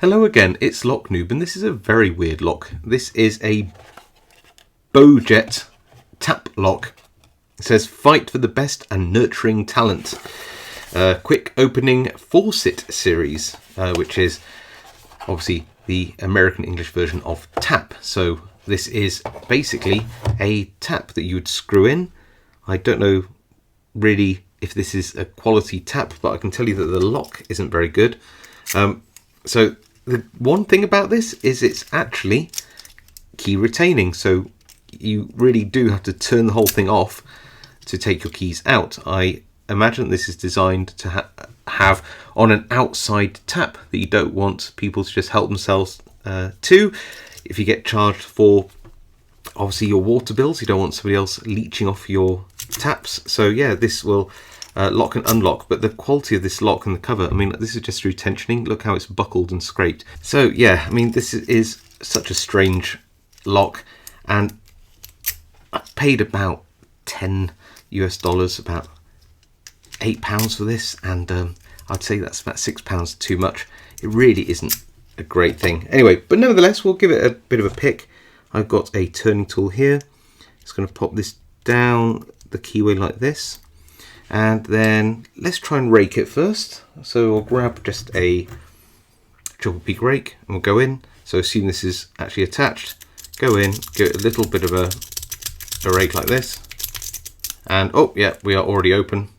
Hello again, it's Noob, and this is a very weird lock. This is a Bojet tap lock. It says, fight for the best and nurturing talent. Quick opening Faucet series, which is obviously the American English version of tap. So this is basically a tap that you would screw in. I don't know really if this is a quality tap, but I can tell you that the lock isn't very good. So the one thing about this is it's actually key retaining, so you really do have to turn the whole thing off to take your keys out. I imagine this is designed to have on an outside tap that you don't want people to just help themselves to. If you get charged for obviously your water bills, you don't want somebody else leeching off your taps. So yeah, this will lock and unlock, but the quality of this lock and the cover, I mean, this is just through tensioning. Look how it's buckled and scraped. So yeah, I mean, this is such a strange lock, and I paid about $10 US, about £8 for this, and I'd say that's about £6 too much. It really isn't a great thing. Anyway, but nevertheless, we'll give it a bit of a pick. I've got a turning tool here. It's going to pop this down the keyway like this. And then let's try and rake it first. So we'll grab just a triple peak rake and we'll go in. So assume this is actually attached. Go in, give it a little bit of a rake like this. And oh yeah, we are already open.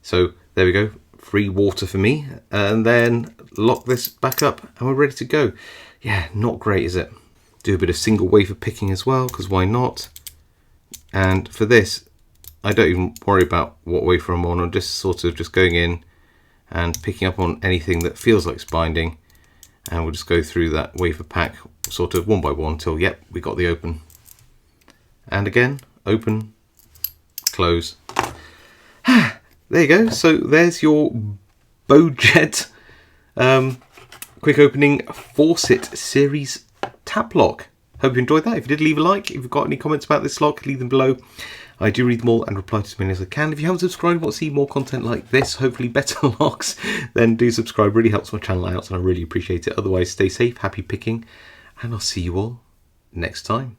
So there we go, free water for me. And then lock this back up and we're ready to go. Yeah, not great, is it? Do a bit of single wafer picking as well, because why not? And for this, I don't even worry about what wafer I'm on. I'm just sort of just going in and picking up on anything that feels like it's binding, and we'll just go through that wafer pack sort of one by one till, yep, we got the open. And again, open, close. There you go. So there's your Bojet quick opening Faucet series tap lock. Hope you enjoyed that. If you did, leave a like. If you've got any comments about this lock, leave them below. I do read them all and reply to as many as I can. If you haven't subscribed and want to see more content like this, hopefully better locks, then do subscribe. Really helps my channel out and I really appreciate it. Otherwise, stay safe, happy picking, and I'll see you all next time.